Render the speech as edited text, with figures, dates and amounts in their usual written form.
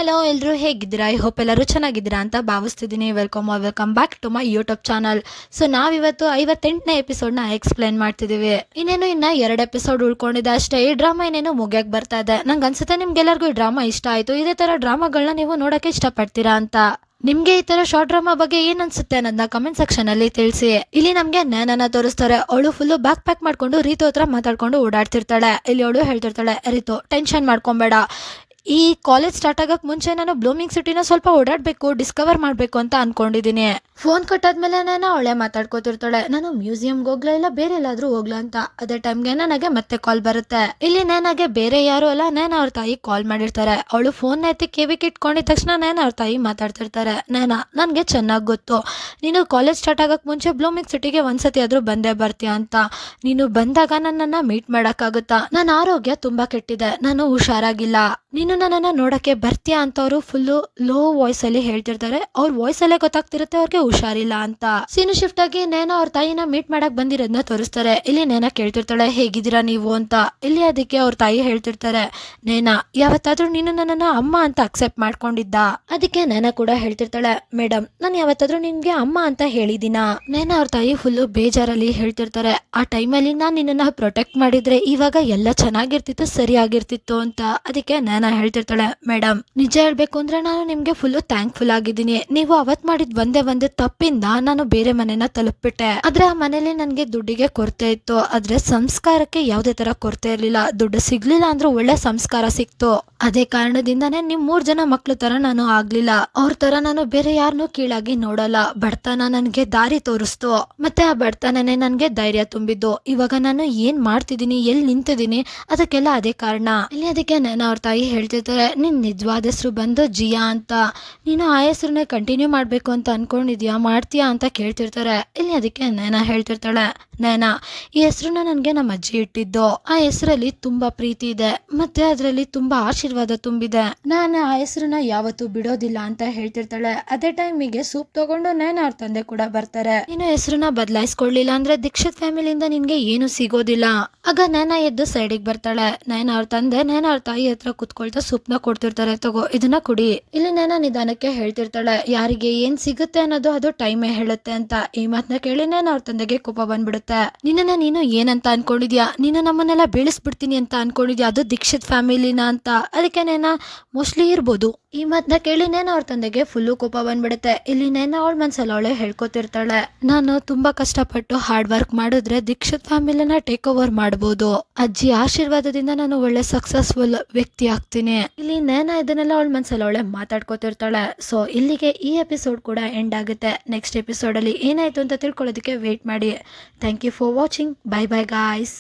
Hello ಎಲ್ಲರೂ ಹೇಗಿದ್ದೀರಾ? I hope ಎಲ್ಲರೂ ಚೆನ್ನಾಗಿದ್ದೀರಾ ಅಂತ ಭಾವಿಸ್ತಿದ್ದೀನಿ. Welcome back to my YouTube channel. So ನಾವಿವತ್ತು 58ನೇ ಎಪಿಸೋಡ್ನ ಎಕ್ಸ್ಪ್ಲೈನ್ ಮಾಡ್ತಿದ್ದೀವಿ. ಇನ್ನೇನು ಇನ್ನ 2 ಎಪಿಸೋಡ್ ಉಳ್ಕೊಂಡಿದೆ ಅಷ್ಟೇ. ಈ ಡ್ರಾಮಾ ಇನ್ನೇನು ಮುಗಿಯಕ್ಕೆ ಬರ್ತಾ ಇದೆ. ನಂಗೆ ಅನ್ಸುತ್ತೆ ನಿಮ್ಗೆಲ್ಲರಿಗೂ ಈ ಡ್ರಾಮಾ ಇಷ್ಟ ಆಯಿತು. ಇದೇ ಥರ ಡ್ರಾಮಾಗಳನ್ನ ನೀವು ನೋಡೋಕ್ಕೆ ಇಷ್ಟಪಡ್ತೀರಾ ಅಂತ. ನಿಮ್ಗೆ ಈ ತರ ಶಾರ್ಟ್ ಡ್ರಾಮಾ ಬಗ್ಗೆ ಏನ್ ಅನ್ಸುತ್ತೆ ಅನ್ನೋದನ್ನ ಕಮೆಂಟ್ ಸೆಕ್ಷನ್ ಅಲ್ಲಿ ತಿಳಿಸಿ. ಇಲ್ಲಿ ನಮ್ಗೆ ನ್ಯಾನನ ತೋರಿಸ್ತಾರೆ. ಅವಳು ಫುಲ್ ಬ್ಯಾಕ್ ಪ್ಯಾಕ್ ಮಾಡ್ಕೊಂಡು ರೀತು ಹತ್ರ ಮಾತಾಡ್ಕೊಂಡು ಓಡಾಡ್ತಿರ್ತಾಳೆ. ಇಲ್ಲಿ ಅವಳು ಹೇಳ್ತಿರ್ತಾಳೆ, ರೀತು ಟೆನ್ಷನ್ ಮಾಡ್ಕೊಂಬೇಡ, ಈ ಕಾಲೇಜ್ ಸ್ಟಾರ್ಟ್ ಆಗಕ್ಕೆ ಮುಂಚೆ ನಾನು ಬ್ಲೂಮಿಂಗ್ ಸಿಟಿನ ಸ್ವಲ್ಪ ಓಡಾಡಬೇಕು, ಡಿಸ್ಕವರ್ ಮಾಡಬೇಕು ಅಂತ ಅನ್ಕೊಂಡಿದ್ದೀನಿ. ಫೋನ್ ಕಟ್ಟಾದ್ಮೇಲೆ ನಾನು ಅವಳೆ ಮಾತಾಡ್ಕೋತಿರ್ತಾಳೆ, ನಾನು ಮ್ಯೂಸಿಯಂಗೆ ಹೋಗ್ಲಾ ಇಲ್ಲ ಬೇರೆ ಎಲ್ಲಾದ್ರೂ ಹೋಗ್ಲಾ ಅಂತ. ಅದೇ ಟೈಮ್ಗೆ ನನಗೆ ಮತ್ತೆ ಕಾಲ್ ಬರುತ್ತೆ. ಇಲ್ಲಿ ನನಗೆ ಬೇರೆ ಯಾರು ಅಲ್ಲ, ನಾನು ಅವ್ರ ತಾಯಿ ಕಾಲ್ ಮಾಡಿರ್ತಾರೆ. ಅವಳು ಫೋನ್ ಎತ್ತಿ ಕಿವಿಗೆ ಇಟ್ಕೊಂಡಿದ ತಕ್ಷಣ ನಾನು ಅವ್ರ ತಾಯಿ ಮಾತಾಡ್ತಿರ್ತಾರೆ. ನನಗೆ ಚೆನ್ನಾಗಿ ಗೊತ್ತು, ನೀನು ಕಾಲೇಜ್ ಸ್ಟಾರ್ಟ್ ಆಗಕ್ಕೆ ಮುಂಚೆ ಬ್ಲೂಮಿಂಗ್ ಸಿಟಿಗೆ ಒಂದ್ಸತಿ ಆದ್ರೂ ಬಂದೇ ಬರ್ತೀಯ ಅಂತ. ನೀನು ಬಂದಾಗ ನನ್ನನ್ನು ಮೀಟ್ ಮಾಡೋಕ್ಕಾಗುತ್ತಾ? ನನ್ನ ಆರೋಗ್ಯ ತುಂಬಾ ಕೆಟ್ಟಿದೆ, ನಾನು ಹುಷಾರಾಗಿಲ್ಲ, ನೀನು ನನ್ನನ್ನು ನೋಡೋಕ್ಕೆ ಬರ್ತೀಯಾ ಅಂತ ಅವರು ಫುಲ್ಲು ಲೋ ವಾಯ್ಸಲ್ಲಿ ಹೇಳ್ತಿರ್ತಾರೆ. ಅವ್ರ ವಾಯ್ಸಲ್ಲೇ ಗೊತ್ತಾಗ್ತಿರುತ್ತೆ ಅವ್ರಿಗೆ ಹುಷಾರಿಲ್ಲ ಅಂತ. ಸೀನು ಶಿಫ್ಟ್ ಆಗಿ ನೇನಾ ಅವ್ರ ತಾಯಿನ ಮೀಟ್ ಮಾಡಕ್ ಬಂದಿರೋದನ್ನ ತೋರಿಸ್ತಾರೆ. ಇಲ್ಲಿ ನೇನಾ ಕೇಳ್ತಿರ್ತಾಳೆ, ಹೇಗಿದ್ದೀರಾ ನೀವು ಅಂತ. ಇಲ್ಲಿ ಅದಕ್ಕೆ ಅವ್ರ ತಾಯಿ ಹೇಳ್ತಿರ್ತಾರೆ, ನೇನಾ ಯಾವತ್ತಾದ್ರೂ ನೀನು ನನ್ನನ್ನು ಅಮ್ಮ ಅಂತ ಅಕ್ಸೆಪ್ಟ್ ಮಾಡ್ಕೊಂಡಿದ್ದ? ಅದಕ್ಕೆ ನೇನಾ ಕೂಡ ಹೇಳ್ತಿರ್ತಾಳೆ, ಮೇಡಮ್ ನಾನು ಯಾವತ್ತಾದ್ರೂ ನಿಮ್ಗೆ ಅಮ್ಮ ಅಂತ ಹೇಳಿದೀನಾ? ನೇನಾ ಅವ್ರ ತಾಯಿ ಫುಲ್ಲು ಬೇಜಾರಲ್ಲಿ ಹೇಳ್ತಿರ್ತಾರೆ, ಆ ಟೈಮಲ್ಲಿ ನಾನು ನಿನ್ನನ್ನು ಪ್ರೊಟೆಕ್ಟ್ ಮಾಡಿದ್ರೆ ಇವಾಗ ಎಲ್ಲ ಚೆನ್ನಾಗಿರ್ತಿತ್ತು, ಸರಿಯಾಗಿರ್ತಿತ್ತು ಅಂತ. ಅದಕ್ಕೆ ನೇನಾ ಹೇಳ್ತಿರ್ತಾಳೆ, ಮೇಡಮ್ ನಿಜ ಹೇಳ್ಬೇಕು ಅಂದ್ರೆ ನಾನು ನಿಮ್ಗೆ ಫುಲ್ಲು ಥ್ಯಾಂಕ್ಫುಲ್ ಆಗಿದ್ದೀನಿ. ನೀವು ಅವತ್ ಮಾಡಿದ್ ಒಂದೇ ತಪ್ಪಿಂದ ನಾನು ಬೇರೆ ಮನೆನ ತಲುಪ್ಬಿಟ್ಟೆ. ಆದ್ರೆ ಆ ಮನೇಲಿ ನನ್ಗೆ ದುಡ್ಡಿಗೆ ಕೊರತೆ ಇತ್ತು, ಆದ್ರೆ ಸಂಸ್ಕಾರಕ್ಕೆ ಯಾವುದೇ ತರ ಕೊರತೆ ಇರ್ಲಿಲ್ಲ. ದುಡ್ಡು ಸಿಗ್ಲಿಲ್ಲ ಅಂದ್ರೂ ಒಳ್ಳೆ ಸಂಸ್ಕಾರ ಸಿಕ್ತು. ಅದೇ ಕಾರಣದಿಂದಾನೇ ನಿಮ್ 3 ಜನ ಮಕ್ಳ ತರ ನಾನು ಆಗ್ಲಿಲ್ಲ. ಅವ್ರ ತರ ನಾನು ಬೇರೆ ಯಾರನ್ನೂ ಕೀಳಾಗಿ ನೋಡಲ್ಲ. ಬಡತನ ನನ್ಗೆ ದಾರಿ ತೋರಿಸ್ತು, ಮತ್ತೆ ಆ ಬಡತನನೇ ನನ್ಗೆ ಧೈರ್ಯ ತುಂಬಿದ್ದು. ಇವಾಗ ನಾನು ಏನ್ ಮಾಡ್ತಿದ್ದೀನಿ, ಎಲ್ಲಿ ನಿಂತಿದ್ದೀನಿ, ಅದಕ್ಕೆಲ್ಲ ಅದೇ ಕಾರಣ. ಇಲ್ಲಿ ಅದಕ್ಕೆ ನಾನು ಅವ್ರ ತಾಯಿ ಹೇಳ್ತಿರ್ತಾರೆ, ನಿನ್ ನಿಜವಾದ ಹೆಸರು ಬಂದು ಜಿಯಾ ಅಂತ. ನೀನು ಆ ಹೆಸರನ್ನೇ ಕಂಟಿನ್ಯೂ ಮಾಡ್ಬೇಕು ಅಂತ ಅನ್ಕೊಂಡಿದ್ಯಾ, ಮಾಡ್ತೀಯಾ ಅಂತ ಕೇಳ್ತಿರ್ತಾರೆ. ಇಲ್ಲಿ ಅದಕ್ಕೆ ನೇನಾ ಹೇಳ್ತಿರ್ತಾಳೆ, ನೇನಾ ಈ ಹೆಸರನ್ನ ನನಗೆ ನಮ್ಮ ಅಜ್ಜಿ ಇಟ್ಟಿದ್ದು. ಆ ಹೆಸರಲ್ಲಿ ತುಂಬಾ ಪ್ರೀತಿ ಇದೆ, ಮತ್ತೆ ಅದರಲ್ಲಿ ತುಂಬಾ ಆಶೀರ್ವಾದ ತುಂಬಿದೆ. ನಾನು ಆ ಹೆಸರನ್ನ ಯಾವತ್ತೂ ಬಿಡೋದಿಲ್ಲ ಅಂತ ಹೇಳ್ತಿರ್ತಾಳೆ. ಅದೇ ಟೈಮಿಗೆ ಸೂಪ್ ತಗೊಂಡು ನೇನಾ ಅವ್ರ ತಂದೆ ಕೂಡ ಬರ್ತಾರೆ. ನೀನು ಹೆಸರನ್ನ ಬದಲಾಯಿಸ್ಕೊಳ್ಳಿಲ್ಲ ಅಂದ್ರೆ ದೀಕ್ಷಿತ್ ಫ್ಯಾಮಿಲಿಯಿಂದ ನಿನ್ಗೆ ಏನು ಸಿಗೋದಿಲ್ಲ. ಆಗ ನೇನಾ ಎದ್ದು ಸೈಡಿಗೆ ಬರ್ತಾಳೆ. ನೇನಾ ಅವ್ರ ತಂದೆ ನೇನಾ ಅವ್ರ ತಾಯಿ ಹತ್ರ ಕುತ್ಕೊಳ್ತಾ ಸೂಪ್ನ ಕೊಡ್ತಿರ್ತಾರೆ, ತಗೋ ಇದನ್ನ ಕುಡಿ. ಇಲ್ಲಿ ನೇನಾ ನಿಧಾನಕ್ಕೆ ಹೇಳ್ತಿರ್ತಾಳೆ, ಯಾರಿಗೆ ಏನ್ ಸಿಗುತ್ತೆ ಅನ್ನೋದು ಅದು ಟೈಮೇ ಹೇಳುತ್ತೆ ಅಂತ. ಈ ಮಾತನ್ನ ಕೇಳಿ ನೇನಾ ಅವ್ರ ತಂದೆಗೆ ಕೋಪ ಬಂದ್ಬಿಡುತ್ತೆ. ನಿನ್ನ ನೀನು ಏನಂತ ಅನ್ಕೊಂಡಿದ್ಯಾ? ನೀನು ನಮ್ಮನ್ನೆಲ್ಲ ಬೆಳೆಸ್ಬಿಡ್ತೀನಿ ಅಂತ ಅನ್ಕೊಂಡಿದ್ಯಾ? ಅದು ದೀಕ್ಷಿತ್ ಫ್ಯಾಮಿಲಿನ ಅಂತ. ಅದಕ್ಕೆ ನೇನಾ ಮೋಸ್ಟ್ಲಿ ಇರ್ಬೋದು. ಈ ಮಾತನ್ನ ಕೇಳಿ ನೇನಾ ಅವ್ರ ತಂದೆಗೆ ಫುಲ್ಲು ಕೋಪ ಬಂದ್ಬಿಡುತ್ತೆ. ಇಲ್ಲಿ ನೇನಾ ಅವಳ ಮನ್ಸಲ್ಲಿ ಅವಳೆ ಹೇಳ್ಕೊತಿರ್ತಾಳೆ, ನಾನು ತುಂಬಾ ಕಷ್ಟಪಟ್ಟು ಹಾರ್ಡ್ ವರ್ಕ್ ಮಾಡಿದ್ರೆ ದೀಕ್ಷಿತ್ ಫ್ಯಾಮಿಲಿನ ಟೇಕ್ ಓವರ್ ಮಾಡ್ಬೋದು. ಅಜ್ಜಿ ಆಶೀರ್ವಾದದಿಂದ ನಾನು ಒಳ್ಳೆ ಸಕ್ಸಸ್ಫುಲ್ ವ್ಯಕ್ತಿ ಆಗ್ತೀನಿ. ಇಲ್ಲಿ ನೇನಾ ಇದನ್ನೆಲ್ಲ ಅವಳ ಮನ್ಸಲ್ಲಿ ಅವಳೆ ಮಾತಾಡ್ಕೋತಿರ್ತಾಳೆ. ಸೊ ಇಲ್ಲಿಗೆ ಈ ಎಪಿಸೋಡ್ ಕೂಡ ಎಂಡ್ ಆಗುತ್ತೆ. ನೆಕ್ಸ್ಟ್ ಎಪಿಸೋಡ್ ಅಲ್ಲಿ ಏನಾಯ್ತು ಅಂತ ತಿಳ್ಕೊಳ್ಳೋದಕ್ಕೆ ವೇಟ್ ಮಾಡಿ. Thank you for watching. Bye bye guys.